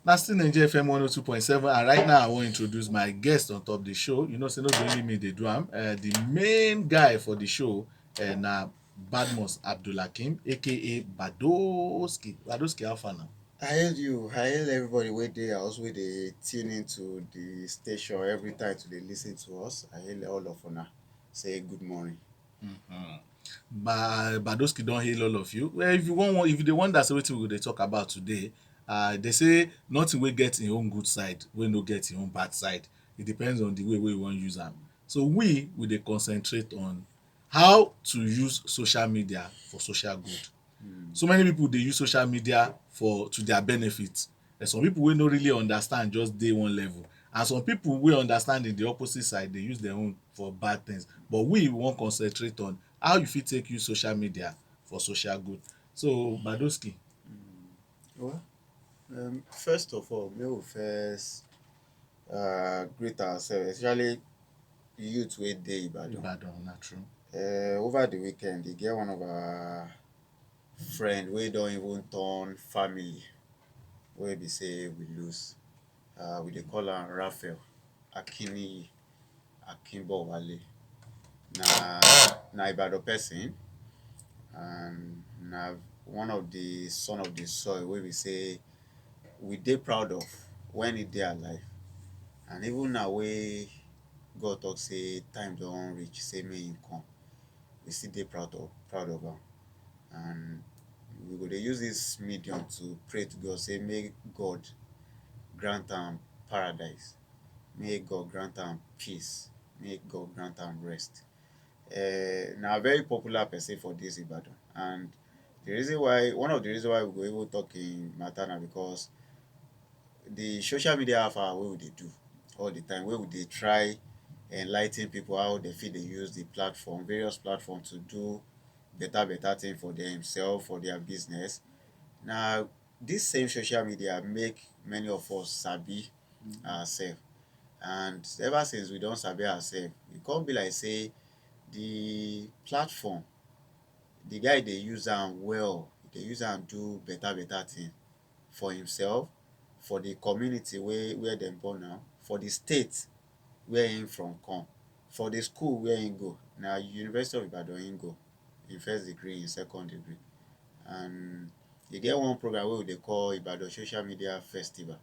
That's still Nigeria FM 102.7, and right now I wan introduce my guest on top the show. You know say no be only me dey do am. The main guy for the show na Badmus Abdulhakeem aka Badoski. Badoski, how far now? I hail you. I hail everybody wey dey house wey dey tune into the station every time to dey lis ten to us. I hail all of una. Say good morning. Badoski don hail all of you. Well, if you dey wonder say wetin we go dey talk about today, dey say nothing wey get im own good side wey no get im own bad side. It depends on the way wey you wan use am. So we dey concentrate on how to use social media for social good. So many people dey use social media for to their benefit. There's some people wey no really understand, just dey one level, and some people wey understand in the opposite side dey use their own for bad things. But we wan concentrate on how you fit take use social media for social good. So Badoski, Well, first of all, may we first greet ourselves, especially the youth wey dey Ibadan. Ibadan na true. Over the weekend, e get one of our friend wey don even turn family wey be say we lose. We dey call am Raphael Akini Akinbowale. Na Ibadan person, and na one of the son of the soil wey we say we dey proud of when e dey alive, and even now wey God talk say time don reach say make him come, we still dey proud of am. And we go dey use this medium to pray to God say make God grant am paradise, make God grant am peace, make God grant am rest. Na very popular person for this Ibadan, and one of the reason why we go even talk in matter na because the social media half-hour wey we dey do all the time, wey we dey try enligh ten people how they fit dey use the various platforms to do better thing for themselves, for their business. Na this same social media make many of us sabi ourselves, and ever since we don sabi ourselves, e come be like say the platform, the guy dey use am well, dey use am do better thing for himself, for the community where dem born am, for the state where him from come, for the school where him go. Na University of Ibadan him go, him first degree, him second degree. And e get one program wey we dey call Ibadan Social Media Festival.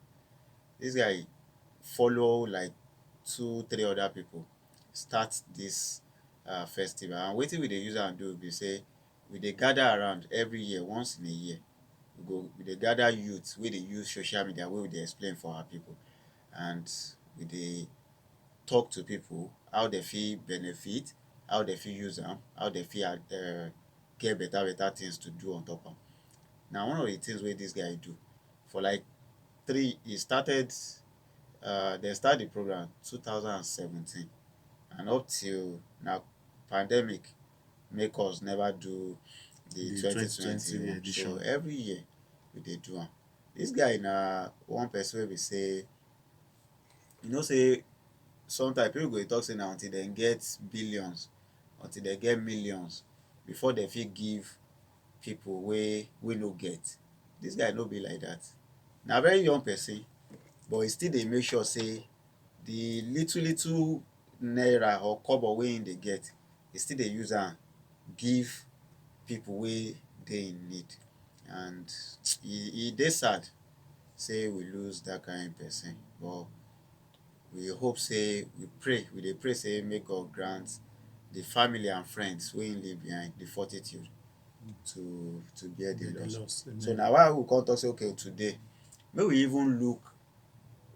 This guy follow like 2-3 other people start this festival, and wetin we dey use am do be say we dey gather around every year, once in a year. We dey gather youth wey dey use social media, wey we dey explain for our people, and we dey talk to people how they fit benefit, how they fit use am, how they fit get better things to do on top am. Now one of the things wey this guy do for like he started, they start the program 2017, and up till now pandemic make us never do the 2020 one. So every year we dey do am. This guy na one person wey be say, you know say sometimes people go dey talk say na until dem get billions, until dem get millions, before dem fit give people wey no get. This guy no be like that. Na very young person, but he still dey make sure say the little naira or kobo wey him dey get, he still dey use am give people wey dey in need. And e dey sad say we lose that kind person, but we hope say, we dey pray say make God grant the family and friends wey him leave behind the fortitude to bear the loss. So na why we come talk say okay, today make we even look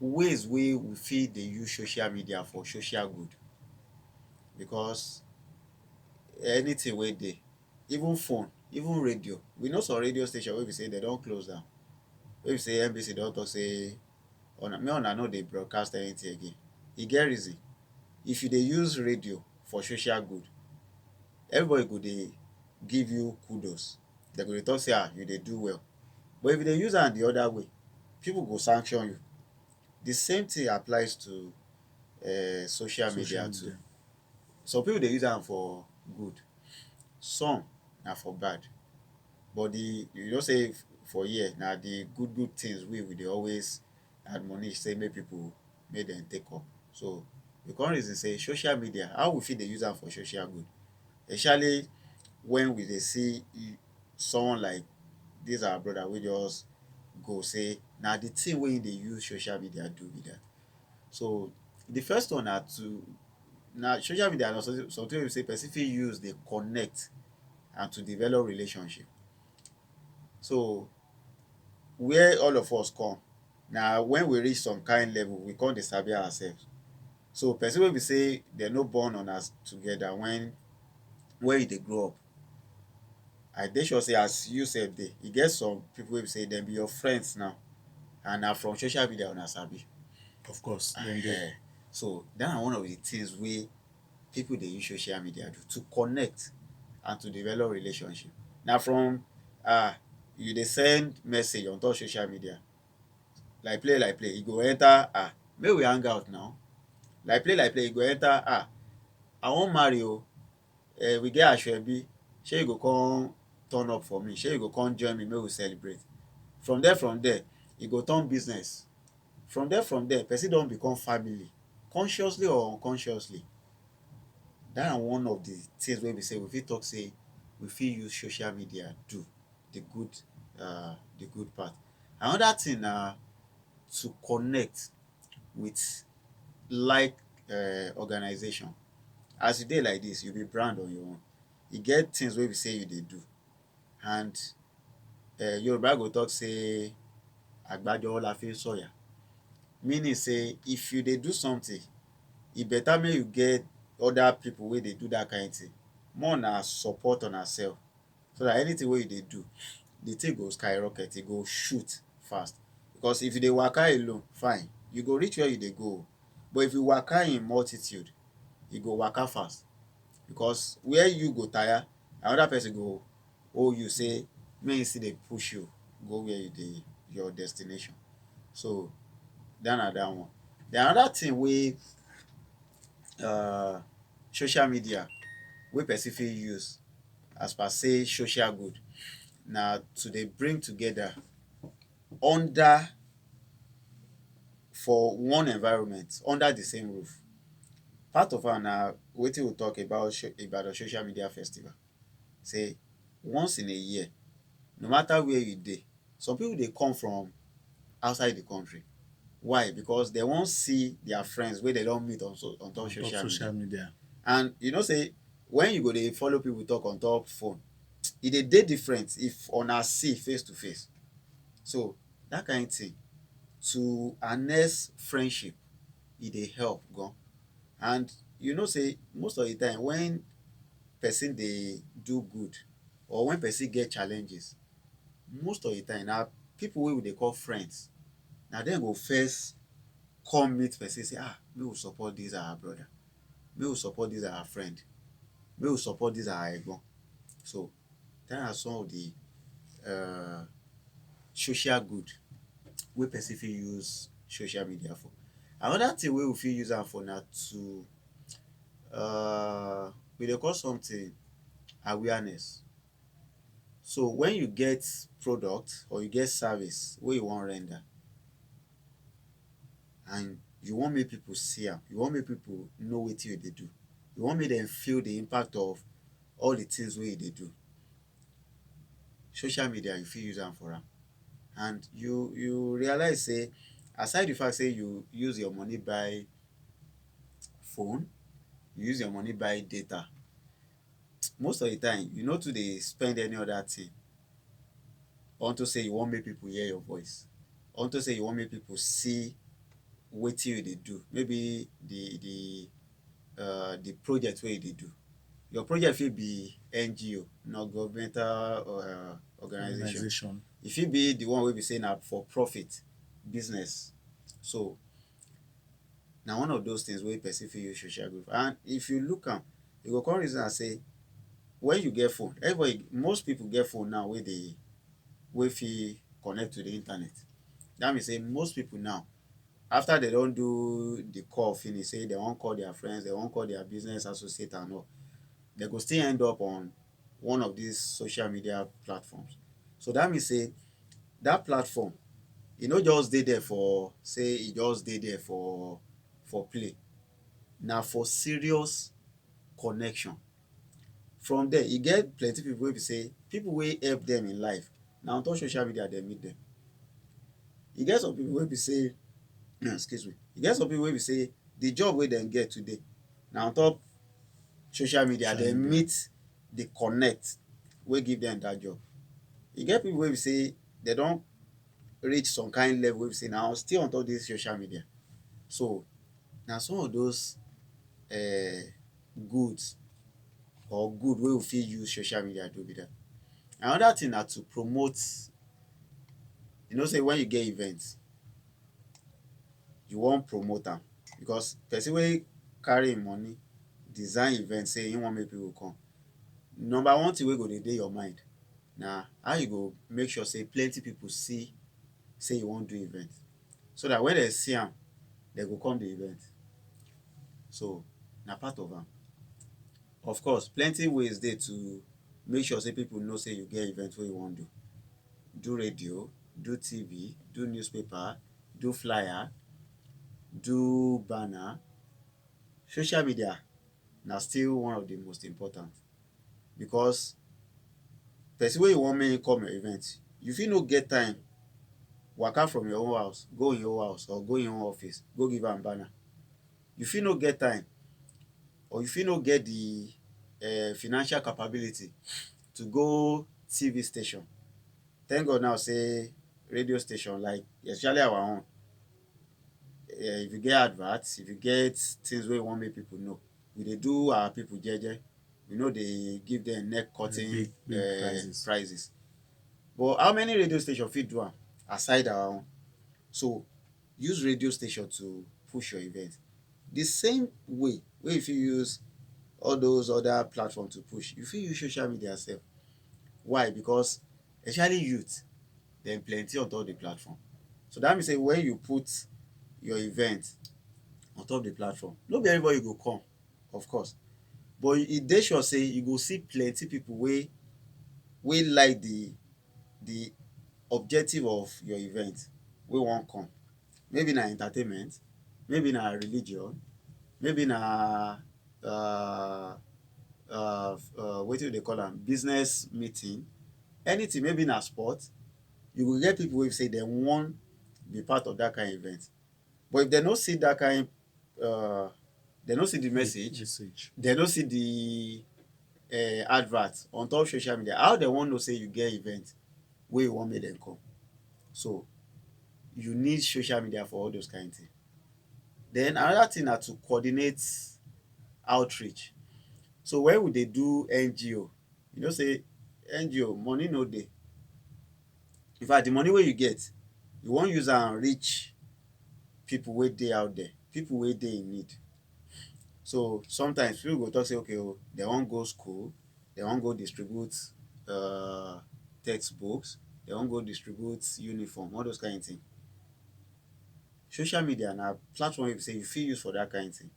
ways wey we fit dey use social media for social good. Because anything wey dey, even phone, even radio, we know some radio station wey be say dem don close down, wey be say NBC don talk say make una no dey broadcast anything again. E get reason. If you dey use radio for social good, everybody go dey give you kudos, dem go dey talk say you dey do well. But if you dey use am the other way, people go sanction you. The same thing applies to social media too. Some people dey use am for good, some na for bad. But you know say for here na the good things we dey always admonish say make people make dem take up. So we come reason say social media, how we fit dey use am for social good, especially when we dey see someone like dis our brother wey just go say na the thing wey him dey use social media do be that. So the first one na to, na social media na something wey be say person fit use dey connect and to develop relationship. So where all of us come na when we reach some kind level we come dey sabi ourselves. So person wey be say dem no born una together when you dey grow up, I dey sure say as you sef dey, e get some people wey be say dem be your friends now and na from social media una sabi. Of course, dem dey. So dat na one of the things wey people dey use social media do to connect and to develop relationship. Na from you dey send message on top social media, like play e go enter make we hang out now, like play e go enter I wan marry oo, we get asoebi, shey you go come turn up for me, shey you go come join me make we celebrate. From there e go turn business. From there person don become family, consciously or unconsciously. Dat na one of the things wey be say we fit talk say we fit use social media do the good part. Another thing na to connect with like organization. As you dey like dis, you be brand on your own, e get things wey be say you dey do and Yoruba go talk say agbaja ọwọ́ la fi ń sọ̀yà, meaning say if you dey do something, e better make you get other people wey dey do dat kind thing, more una support una sef, so dat anything wey you dey do, the thing go skyrocket, e go shoot fast. Because if you dey waka alone, fine, you go reach where you dey go, but if you waka in multitude, e go waka fast. Because where you go tire, another person go hold you say make him still dey push you go where you dey, your destination. So dat na dat one. Den another thing wey social media wey person fit use as per say social good na to dey bring together under, for one environment, under the same roof. Part of am na wetin we talk about Ibadan Social Media Festival, say once in a year, no matter where you dey, some people dey come from outside the country. Why? Because dem wan see their friends wey dem don meet on top social media. And you know say when you go dey follow people talk on top phone, e dey different if una see face to face. So dat kind thing to harness friendship, e dey help gan. And you know say most of the time when person dey do good or when person get challenges, most of the time na people wey we dey call friends, na dem go first come meet person say make we support dis our brother, make we support dis our friend, make we support dis our egbon. So dat na some of the social good wey person fit use social media for. Another thing wey we fit use am for na to we dey call something awareness. So when you get product or you get service wey you wan render and you wan make people see am, you wan make people know wetin you dey do, you wan make dem feel the impact of all the things wey you dey do, social media you fit use am for am. And you realize say aside the fact say you use your money buy phone, you use your money buy data, most of the time you no too dey spend any other thing unto say you wan make people hear your voice, unto say you wan make people see wetin you dey do, maybe the project wey you dey do. Your project fit be NGO, non governmental organization. E fit be the one wey be say na for profit business. So na one of those things wey person fit use social good. And if you look am, you go come reason am say when you get phone, everybody, most people get phone now wey fit connect to the internet. Dat mean say most people now, after dem don do the call finish, say dem wan call their friends, dem wan call their business associate and all, dem go still end up on one of these social media platforms. So dat mean say dat platform e no just dey there for say e just dey there for play. Na for serious connection. From there e get plenty people wey be say people wey help them in life na on top social media dem meet them. E get some people wey be say excuse me, e get some people wey be say the job wey dem get today na on top social media Social dem media. meet the connect wey give them that job. E get people wey be say dem don reach some kind level wey be say na still on top this social media. So na some of those goods or good wey we fit use social media do be that. Another thing na to promote. You know say when you get event, you wan promote am, because person wey carry im money design event say im wan make people come. Number one thing wey go dey your mind na how you go make sure say plenty people see say you wan do event, so that when dem see am dem go come the event. So na part of am. Of course plenty ways dey to make sure say people know say you get event wey you wan do. Do radio, do TV, do newspaper, do flyer, do banner. Social media na still one of the most important, because person wey you wan make come your event, you fit no get time waka from your own house go im own house or go im own office go give am banner. You fit no get time, or you fit no get the financial capability to go TV station. Thank God now say radio station, like especially our own, if you get advert, if you get things wey you wan make people know, we dey do our people jeje. We no dey give them neck cutting Big prices. prices. But how many radio station fit do am aside our own? So use radio station to push your event. The same way wey you fit use all those other platforms to push, you fit use social media sef. Why? Because especially youth dem plenty on top the platform. So that mean say when you put your event on top the platform, no be everybody go come, of course, but e dey sure say you go see plenty people wey like the objective of your event, wey wan come. Maybe na entertainment, maybe na religion, maybe na wetin we dey call am, business meeting, anything, maybe na sport. You go get people wey say dem wan be part of that kind event, but if dem no see that kind dem no see the message, dem no see the advert on top social media, how dem wan know say you get event wey you wan make dem come? So you need social media for all those kind things. Then another thing na to coordinate outreach. So when we dey do NGO, you know say NGO money no dey. In fact the money wey you get, you wan use am reach people wey dey out there, people wey dey in need. So sometimes people go talk say okay o, dem wan go school, dem wan go distribute textbooks, dem wan go distribute uniform, all those kind thing. Social media na platform wey be say you fit use for that kind thing.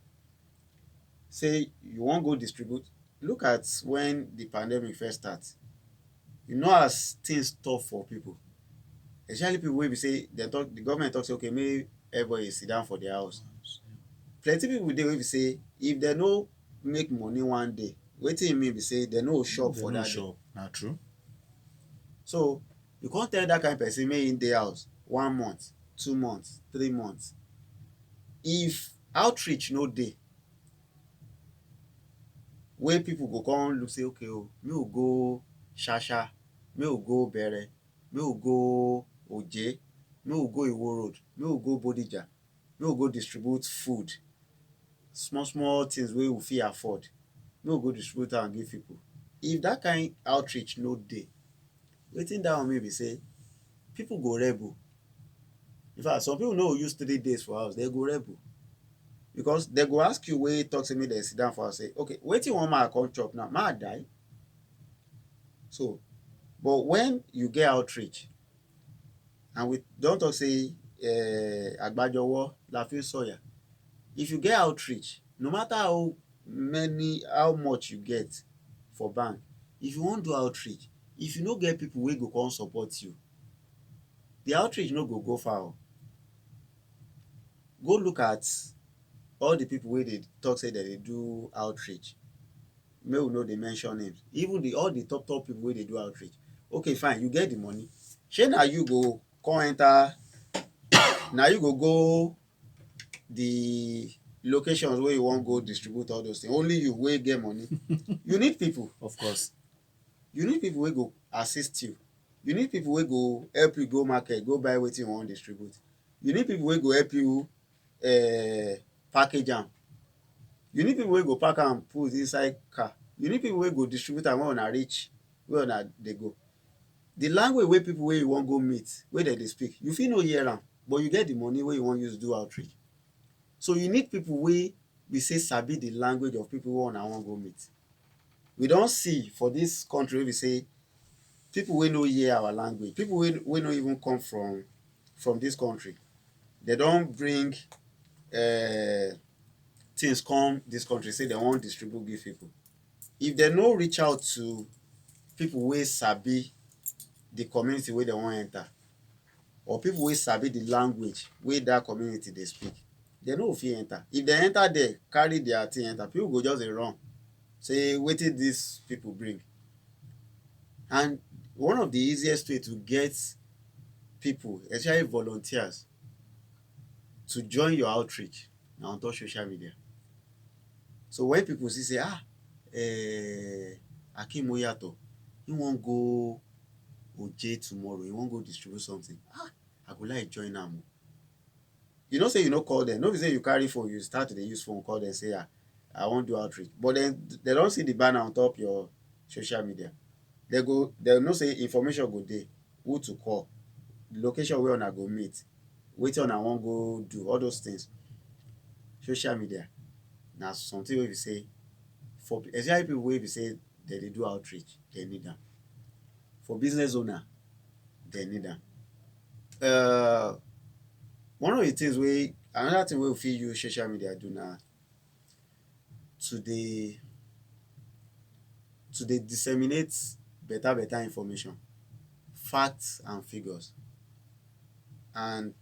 Say you wan go distribute, look at when the pandemic first start, you know as things tough for people, especially people wey be say dem talk, the government talk say okay make everybody sit down for their house. Plenty people dey wey be say if dem no make money one day, wetin e mean be say dem no go shop for that day. Na true. So you come tell that kind person make im dey house 1 month, 2 months, 3 months. If outreach no dey, wey people go come look say okay o, make we go Shasha, make we go Bere, make we go Oje, make we go Iwo Road, make we go Bodija, make we go distribute food, small small things wey we fit afford, make we go distribute am give people. If that kind outreach no dey, wetin that one mean be say people go rebel. In fact some people no go use 3 days for house, dem go rebel, because dem go ask you wey talk say make dem sit down for house say okay wetin you wan make I come chop now, make I die? So but when you get outreach, and we don talk say agbajowo la fi sọ̀yà, if you get outreach, no matter how much you get for bank, if you wan do outreach, if you no get people wey go come support you, the outreach no go far o. Go look at all the people wey dey talk say dem dey do outreach, make we no dey mention names, even the all the top top people wey dey do outreach. Okay fine, you get the money, shey na you go come enter, na you go go the locations wey you wan go distribute all those things, only you wey get money? You need people. Of course. You need people wey go assist you. You need people wey go help you go market go buy wetin you wan distribute. You need people wey go help you package am. You need people wey go pack am put inside car. You need people wey go distribute am when una reach where una dey go. The language wey people wey you wan go meet wey dem dey speak, you fit no hear am, but you get the money wey you wan use do outreach. So you need people wey be say sabi the language of people wey una wan go meet. We don see for dis country wey be say people wey no hear our language, people wey no even come from dis country, dem don bring things come dis country say dem wan distribute give people. If dem no reach out to people wey sabi the community wey dem wan enter, or people wey sabi the language wey dat community dey speak, dem no go fit enter. If dem enter there carry their thing enter, people go just dey run say wetin dis people bring. And one of the easiest way to get people, especially volunteers, to join your outreach na on top social media. So when people see say Akeem Oyato, he wan go Oje tomorrow, he wan go distribute something, I go like join am o. You know say you no call them, no be say you carry phone you start to dey use phone call them say I wan do outreach, but then dem don see the banner on top your social media. Dem know say information go dey, who to call, the location where una go meet, wetin una wan go do, all those things. Social media na something wey be say for especially people wey be say dem dey do outreach, dem need am. For business owner, dem need am. One of the things wey, another thing wey we fit use social media do na to dey disseminate better information, facts and figures. And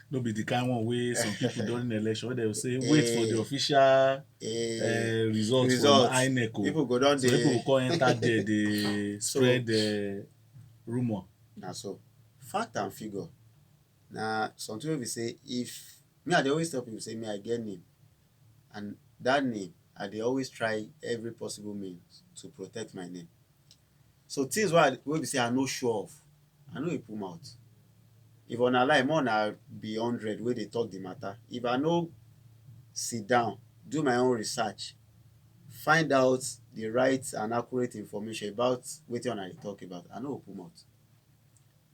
no be the kind one wey some people during election wey dem say wait for the official result from INEC o. People go don So dey people go come enter there dey spread rumour. Na so fact and figure na something wey be say, if me I dey always tell people say me I get name, and that name I dey always try every possible means to protect my name. So things wey be say I no sure of, I no dey put mouth. If una like make una be 100 wey dey talk the matter, if I no sit down do my own research, find out the right and accurate information about wetin una dey talk about, I no go put mouth.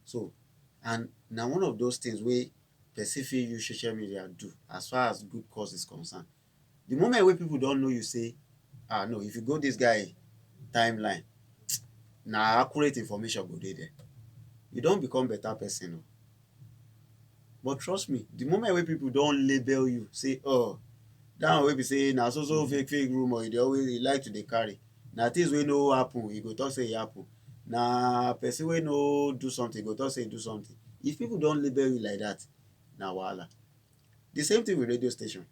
So, and na one of those things wey person fit use social media do as far as good cause is concerned. The moment wey people don know you say no, if you go this guy timeline, na accurate information go dey there, you don become better person o. But trust me, the moment wey people don label you say that one wey be say na so fake rumour, e like to dey carry, na things wey no happen e go talk say e happen, na person wey no do something e go talk say e do something. If people don label you like that, na wahala. The same thing with radio station.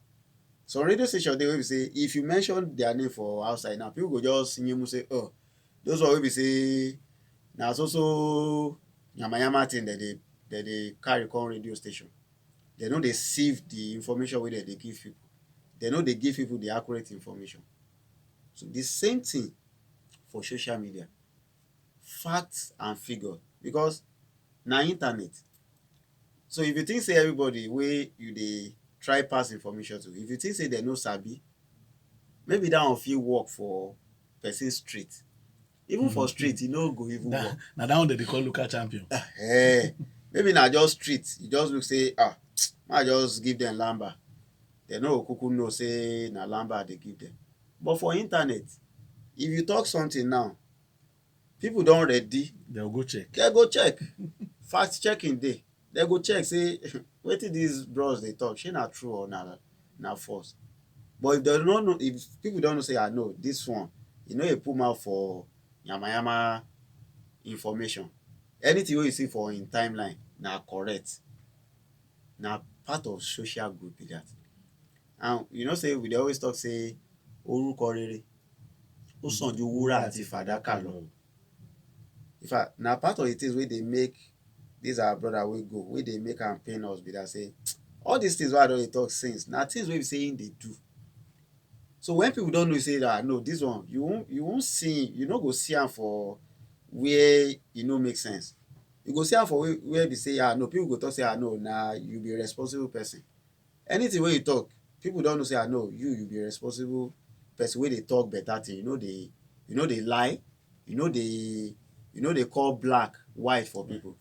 Some radio station dey wey be say if you mention their name for outside now, people go just yemu say those one wey be say na so yamayama thing dem dey carry come radio station. Dem no dey sieve the information wey dem dey give people. Dem no dey give people the accurate information. So the same thing for social media, facts and figure, because na internet. So if you think say everybody wey you dey try pass information to, if you think say dem no sabi, maybe that one fit work for person street. Even for street, e no go even work. Na that one dem dey call local champion. Maybe na just street, you just look say make I just give them lamba. Dem no go kuku know say na lamba I dey give them. But for internet, if you talk something now, people don ready, dem go check. dem go check. Fact checking dey. Dem go check say wetin these bros dey talk, shey na true or na false. But if dem no know, if people don know say no, this one e no dey put mouth for yamayama information, anything wey you see for im timeline na correct, na part of social good be that. And you know say we dey always talk say orúkọ rere ó sàn ju wúrà wúrà àti àti fàdákà fàdákà lọ. lọ. In fact, na part of the things wey dey make this our brother wey go, wey dey make am pain us be that say all these things wey I don dey talk since na things wey be say him dey do. So when people don know say that no, this one you won't see, you no go see am for where e no make sense. You go see am for where be say no, people go talk say no, na you be a responsible person. Anything wey you talk, people don know say no, you be a responsible person wey dey talk better thing. You no dey lie, you no dey call black white for people.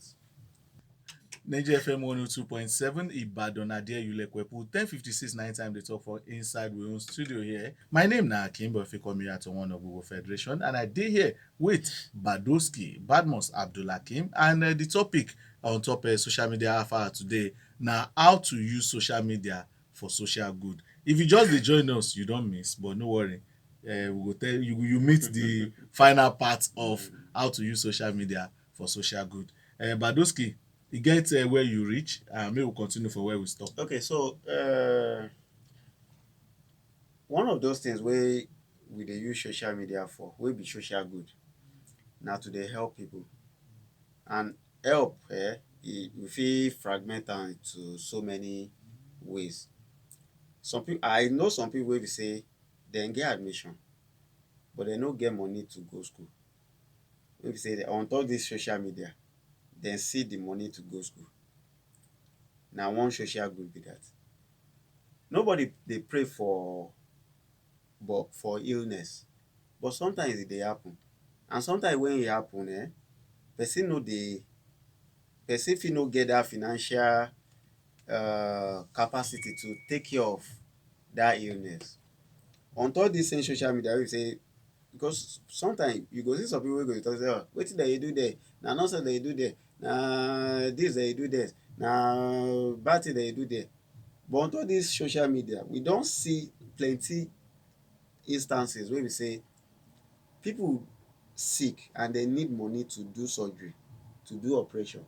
Naija FM 102.7 Ibadan na there you lekwepu 10:56 night time dey talk for inside we own studio here. My name na Akim, but if you call me out on one of Google Federation, and I dey here with Badoski, Badmus Abdulhakim, and the topic on top social media alpha today na how to use social media for social good. If you just dey join us, you don miss, but no worry. We go tell you, you meet the final part of how to use social media for social good. Badoski, e get where you reach, and make we continue for where we stop. Okay, so one of those things wey we dey use social media for, wey be social good, na to dey help people. And help we fit fragment am into so many ways. Some people, I know some people wey be say dem get admission but dem no get money to go school. Wey be say on top this social media dem see the money to go school. Na one social good be that. Nobody dey pray for illness, but sometimes e dey happen. And sometimes when e happen person fit no get that financial capacity to take care of that illness. On top this same social media wey be say, because sometimes you go see some people wey go dey talk say wetin dem dey do there, na nonsense dem dey do there, na this dem dey do there, na bad thing dem dey do there. But on top this social media we don see plenty instances wey be say people sick and dem need money to do surgery, to do operation,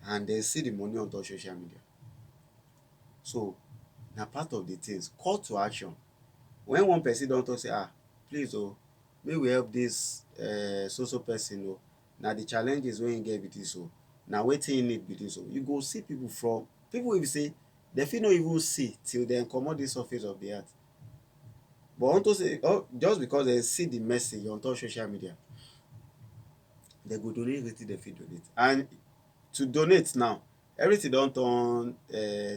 and dem see the money on top social media. So na part of the things, call to action. When one person don talk say please make we help this so person na the challenges wey him get be this na wetin him need be this you go see people wey be say dem fit no even see till dem comot the surface of the earth. But unto say just because dem see the message on top social media, dem go donate wetin dem fit donate. And to donate now, everything don turn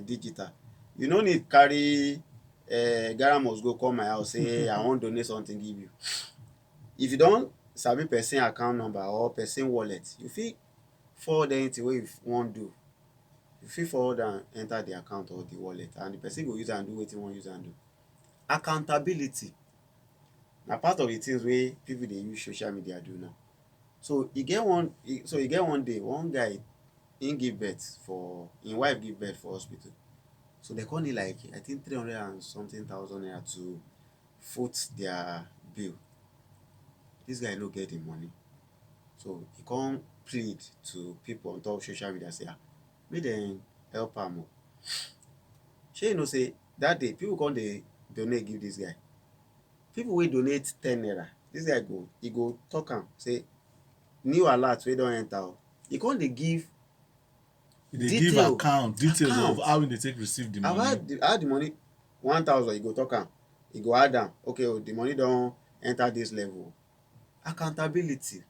digital. You no need carry Gara must go come my house say I wan donate something give you. If you don sabi person account number or person wallet, you fit forward anything wey you wan do. You fit forward am enter the account or the wallet, and the person go use am do wetin he wan use am do. Accountability na part of the things wey people dey use social media do now. So e get one day one guy, him give birth for him wife give birth for hospital. So dem come need like I think 300 and something thousand naira to foot their bill. This guy no get the money, so he come plead to people on top social media say make dem help am shey you know say that day people come dey donate give this guy. People wey donate 10 naira, this guy go talk am say new alert wey don enter he come dey give Give details of how we dey take receive the money. How the money 1,000 he go talk am, he go add am, okay the money don enter this level. Accountability,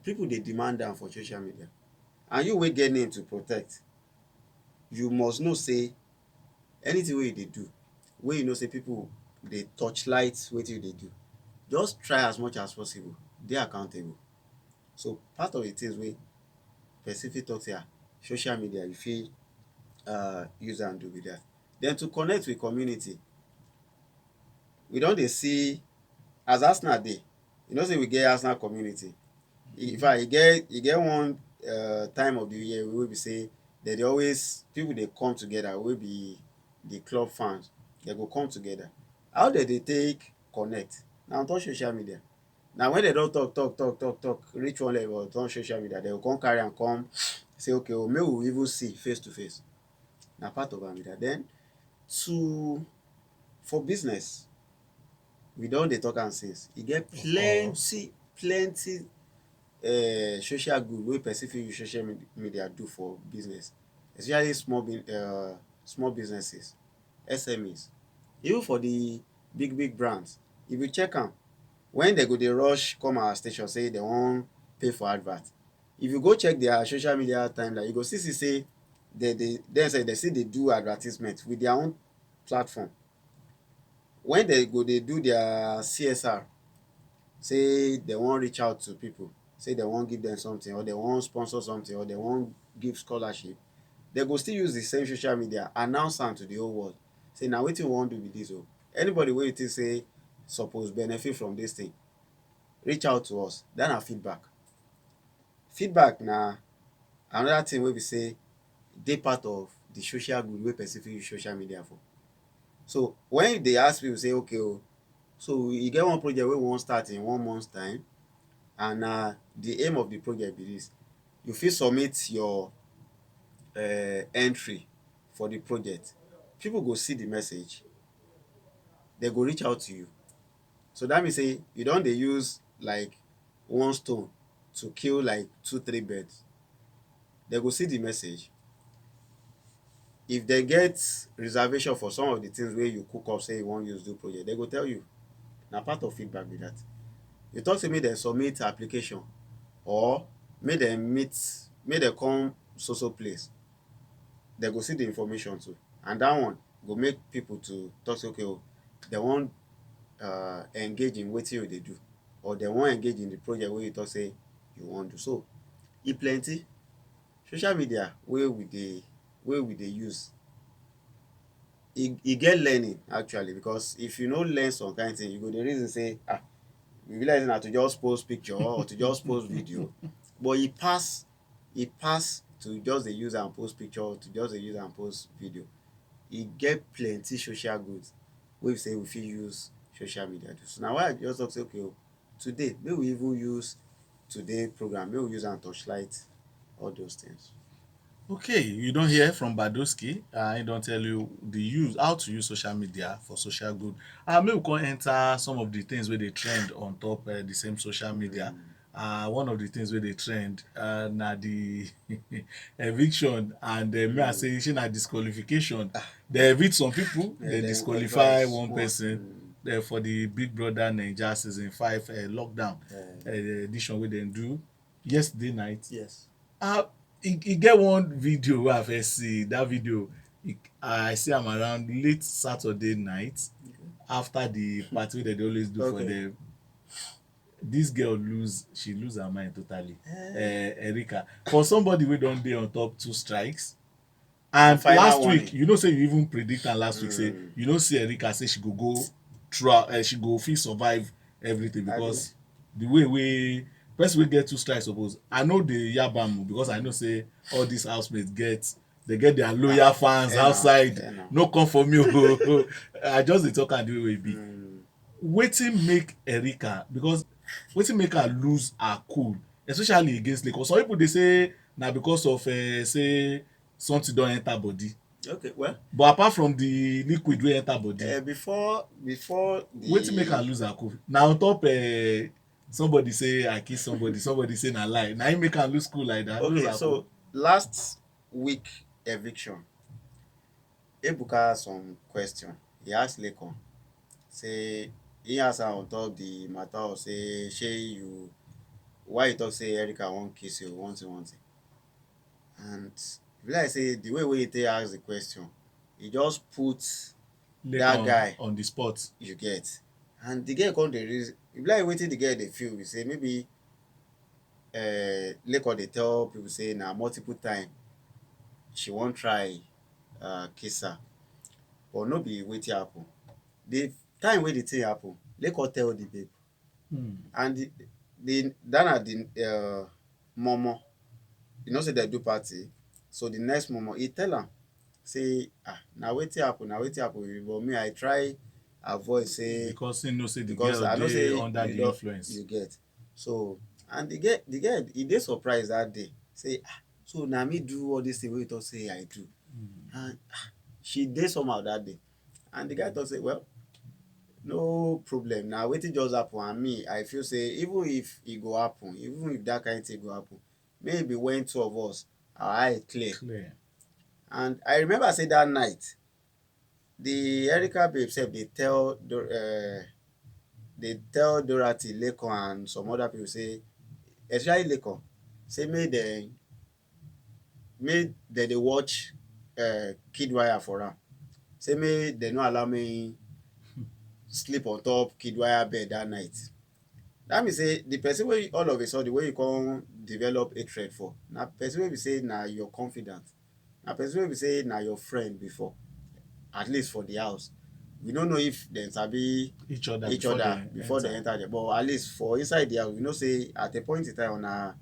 people dey demand am for social media. And you wey get name to protect, you must know say anything wey you dey do, wey you know say people dey torchlight wetin you dey do, just try as much as possible dey accountable. So part of the things wey person fit talk say social media you fit use am do be that. Then to connect with community, we don dey see as Arsenal dey, you know say we get Arsenal community. In fact e get one time of the year wey be say dem dey always, people dey come together wey be the club fans, dem go come together. How dem dey take connect? Na on top social media. Na when dem don talk reach one level on top social media, dem go come carry am come say okay oh make we even see face to face, na part of am be dat. Den to for business we don dey talk am since, e get Of course. plenty social good wey person fit use social media do for business, especially small businesses, SMEs, even for the big brands. If you check am, when dem go dey rush come our station say dem wan pay for advert, if you go check their social media timeline, you go see say dem sef dey still dey do advertisement with their own platform. When dem go dey do their CSR, say dem wan reach out to people, say dem wan give dem something or dem wan sponsor something or dem wan give scholarship, dem go still use the same social media announce am to the whole world say na wetin we wan do be dis o, anybody wey you think say suppose benefit from dis thing, reach out to us. Dat na feedback. Feedback na another thing wey be say dey part of the social good wey person fit use social media for. So when you dey ask people say okay o, so e get one project wey we wan start in 1 month's time, and na the aim of the project be dis, you fit submit your entry for the project. People go see the message, dem go reach out to you. So dat mean say you don dey use like one stone to kill like 2-3 birds. Dem go see the message, if dem get reservation for some of the things wey you cook up say you wan use do project, dem go tell you. Na part of feedback be dat. You talk say make dem submit application or make dem come so place, dem go see the information too, and dat one go make people to talk say okay o, dem wan engage in wetin you dey do, or dem wan engage in the project wey you talk say you wan do. So e plenty. Social media wey we dey use, e get learning actually, because if you no learn some kind thing, you go dey reason say e be like say na to just post picture or to just post video, but e pass to just dey use am post picture, to just dey use am post video. E get plenty social goods wey be say we fit use social media do. So na why I just talk say okay o, today make we even use today program, make we use am torchlight all those things. Okay, you don hear from Badoski. He don tell you how to use social media for social good. Make we come enter some of the things wey dey trend on top the same social media. One of the things wey dey trend na the eviction, and may I say shey na disqualification. They evict some people, they disqualify one person for the Big Brother Naija season 5 lockdown edition wey dem do yesterday night. Yes. E get one video wey I first see. Dat video I see am around late Saturday night after the party wey dem dey always do for dem. Dis girl lose her mind totally. Erica, for somebody wey don dey on top 2 strikes, and last week you know say you even predict am last week say you no see Erica say she go through, she go fit survive everything, because the way person wey get 2 strikes suppose, I no dey yab am because I know say all these housemates get their loyal fans outside. No come for me o. I just dey talk am the way e be. Wetin make Erica, because wetin make her lose her cool, especially against Lagos? Some people dey say na because of say something don enter body. Okay, well, but apart from the liquid wey enter body, before the wetin make her lose her cool? Na on top somebody say I kiss somebody say na lie, na him make am lose cool like that. Okay, so last week eviction, Ebuka ask some question. He ask Lekon say, he ask her on top the matter of say shey you, why you talk say Erica wan kiss you, one thing. And e be like say the way he take ask the question, he just put that guy on the spot, you get, and the girl come dey reason. E be like wetin the girl dey feel be say maybe Lekon dey tell people say na multiple time she wan try kiss her, but no be wetin happen. The time wey the thing happen, Lekon tell the babe, and that na the momo, you know say dem do party, so the next momo he tell am say na wetin happen, but me I try avoid say, because he know say the because girl I know say dey under the influence. you get. So and the girl he dey surprised that day say So na me do all this thing wey you talk say I do. And she dey somehow that day. And the guy talk say, well, no problem. Na wetin just happen, and me, I feel say even if e go happen, even if that kind thing go happen, maybe when two of us, our eye clear. And I remember say that night, the Erica babe sef dey tell Dorothy, Lekon and some other people say, especially Lekon, say make dem dey watch kid wire for am. Say make dem no allow me sleep on top kid wire bed that night. That mean say the person wey all of a sudden wey you come develop hatred for, na person wey be say na your confidant, na person wey be say na your friend before, at least for the house. We no know if dem sabi each other before dem enter there, but at least for inside the house, we know say at a point in time una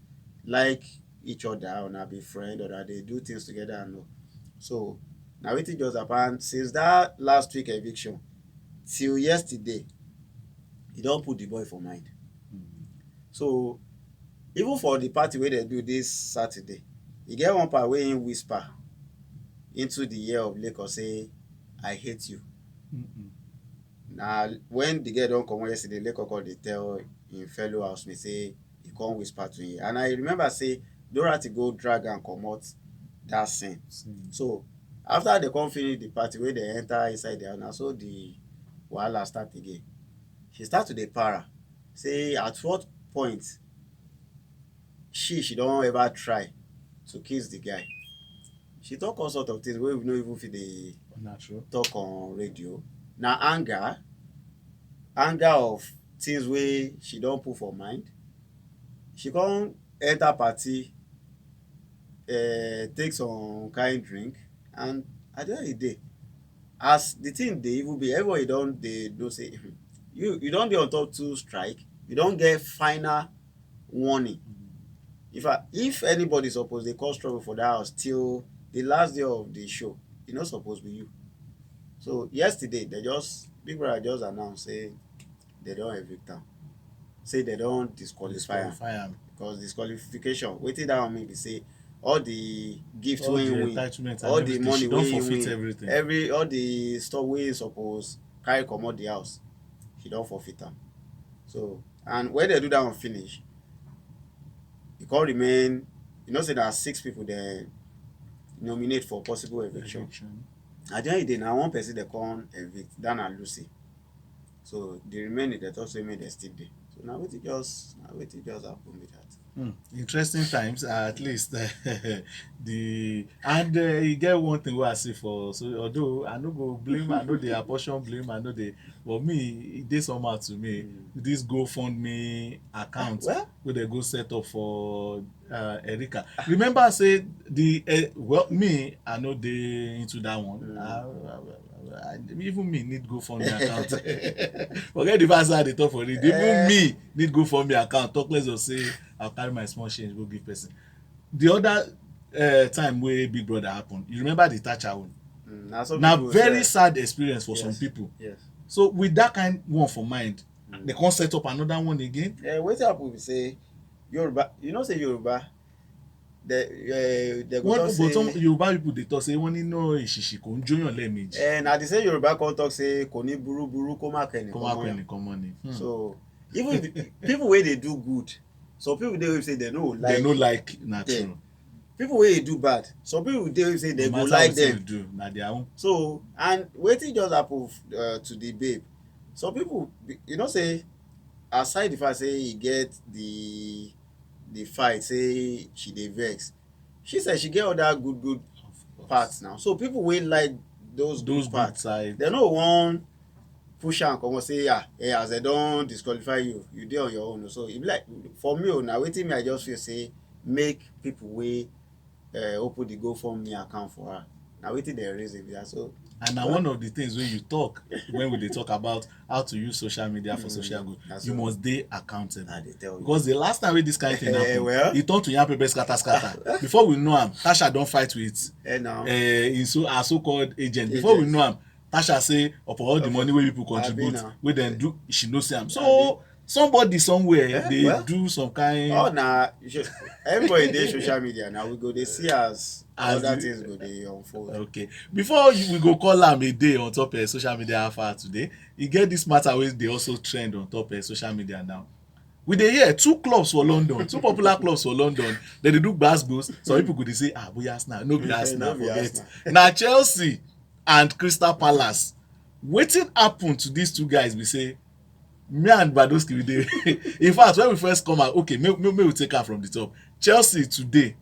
like each other, una be friend, una dey do things together and all. So na wetin just happen. Since that last week eviction till yesterday, he don put the boy for mind. So even for the party wey dem do this Saturday, e get one part wey him whisper into the ear of Lekon say, I hate you. Na when the girl don comot yesterday, Lekon come dey tell him fellow housemate say he come whisper to him. And I remember say Dorothy go drag am comot that scene. So after they come finish the party wey dem enter inside the house, na so the wahala start again. She start to dey para say at what point she don ever try to kiss the guy. She talk all sort of things wey we no even fit dey talk on radio. Na anger of things wey she don put for mind. She come enter party, take some kind drink, and at the end of the day, as the thing dey even be, everybody don dey know say you don dey on top 2 strike, you don get final warning. If anybody suppose dey cause trouble for that house till the last day of the show, e no suppose be you. So yesterday, Big Brother just announce say they don evict am, say they don disqualify am. Because disqualification, wetin that one mean be say all the gifts wey him win, all the money wey him win, all the stuff wey him suppose carry comot the house, he don forfeit am. So, and when they do that one finish, e come remain, you know say there are 6 people dem nominate for possible eviction. At the end of the day, na one person they come evict, that na Lucy. So the remaining they talk say make dem still dey. So na wetin just happen with that. Interesting times, at least. E get one thing wey I see for, so although I no go blame, I no dey apportion blame, I no dey, but me, e dey somehow to me. This GoFundMe account wey they go set up for Erica. Remember say me, I no dey into that one. Even me need GoFundMe account. Forget the verse I dey talk for it. Even me need GoFundMe account. Talk less of say I'll carry my small change go give person. The other time wey Big Brother happen, you remember the Thatcher one? Na very sad experience for some people. Yes. So with that kind one for mind, they can't set up another one again. Wetin happen be say Yoruba, you know say Yoruba, they go talk say. But some Yoruba people dey talk say wọ́n ní no ìṣìṣì kò ń jóyàn lẹ́ẹ̀mejì. Na the same Yoruba come talk say kò ní burúburú kó má kẹ́ni kọ́mọ́ ni. So even if people wey dey do good, some people dey wey say they no like. They no like, na true. People wey dey do bad, some people dey wey say they go like them. Do na their own. So and wetin just happen to the babe, some people, you know say aside the fact say e get the fight, say she dey vex, she said she get other good parts now. So people wey like those good parts, they no wan push am comot say as they don disqualify you, you dey on your own. So e be like, for me na wetin me I just feel say make people wey open the GoFundMe account for her, na wetin dem raise be that. So and na one of the things wey you talk when we dey talk about how to use social media for social good, you must dey accountable. Because the last time wey this kind of thing happen, e turn to yam pepper scatter. Before we know am, Tasha don fight with her so-called agent. Before we know am, Tasha say upon all the money wey people contribute, wey dem do, she no see am. So somebody somewhere dey Well, do some kind oh na everybody dey social media now. We go dey see as as other the things go dey unfold. okay before we go call am a day on top social media halfhour today, e get this matter wey dey also trend on top social media now. We dey hear two clubs for London, two popular clubs for London, dem dey do gbas-gbos. Some people go dey say boya Arsenal, no be Arsenal, No be forget. Arsenal. Na Chelsea and Crystal Palace. Wetin happen to these two guys be say me and Badoski we dey in fact when we first come out, okay, make we take am from the top. Chelsea today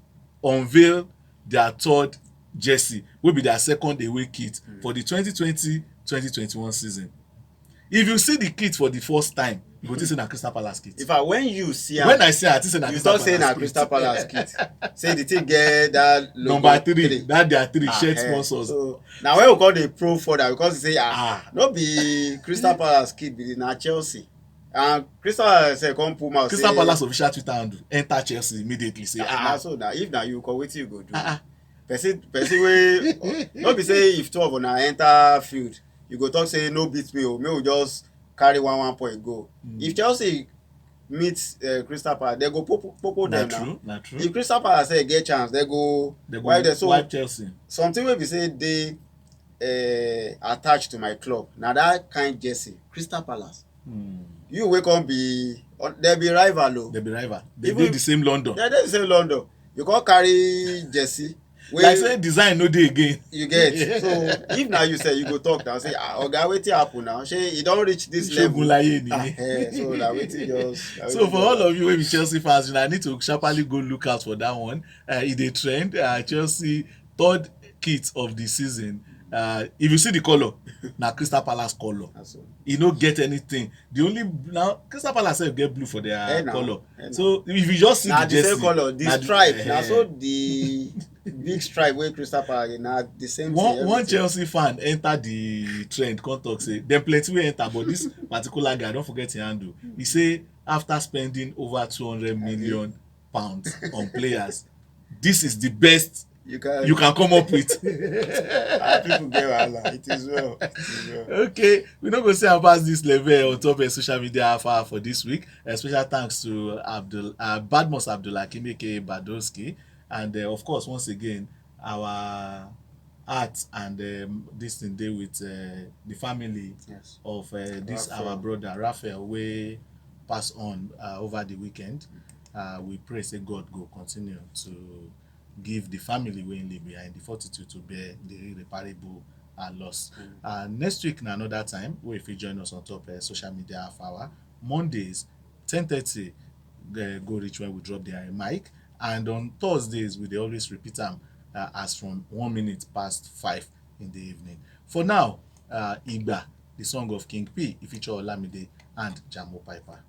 unveil their third jersey wey be their second away kit for the 2020-2021 season. If you see the kit for the first time, you go think say na Crystal Palace kit. In fact, when you see am, When I see am, I think say na you Crystal talk say Palace na kit. Crystal Palace kit. Say the thing get that logo Number three, that their three shirt eh. sponsors. So now when we call the pro further, because they say no be Crystal Hmm. Palace kit, be na Chelsea. And Crystal Palace say come pull mouth Crystal say Palace official Twitter handle enter Chelsea immediately say na so na if na you come wetin you go do. ah Person wey no be say if two of una enter field, you go talk say no beat me o, make we just carry one point go. If Chelsea meet Crystal Palace, they go popo na dem true, now. na true. If Crystal Palace say get chance, they go wipe dem. So wipe Chelsea. something wey be say dey attached to my club na that kind jersey Crystal Palace. You wey come be dem be rival o. They be rival. They dey the same London. Dem dey the same London. You come carry jersey wey Like say design no dey again. you get. So if na you say you go talk now say oga wetin happen now, shey e don reach this level. Shogunlaye ni. So na wetin just. So for all of you wey be Chelsea fans, una need to sharply go look out for that one. E dey trend. Chelsea third kit of the season. If you see the colour, na Crystal Palace colour. E no get anything. The only now Crystal Palace sef get blue for their colour. So if you just see the jersey, na the same colour, the stripe na so the big stripe wey Crystal Palace na the same thing. One Chelsea fan enter the trend come talk say dem plenty wey enter, but this particular guy, don't forget him handle, he say after spending over 200 million pounds on players, this is the best you can come up with. People get wahala. It is well. Okay, we no go say am pass this level on top of social media halfhour for this week. Special thanks to Badmus Abdulhakeem aka Badoski, and of course once again our heart and this thing dey with the family of this Raphael. our brother Raphael wey pass on over the weekend. We pray say God go continue to give the family wey him leave behind the fortitude to bear the irreparable loss. Next week na another time wey you fit join us on top social media halfhour. Mondays 10:30 go reach when we drop the mic, and on Thursdays we dey always repeat am as from 1 minute past 5 in the evening. For now, Igba, the song of King P, e feature Olamide and Jamo Piper.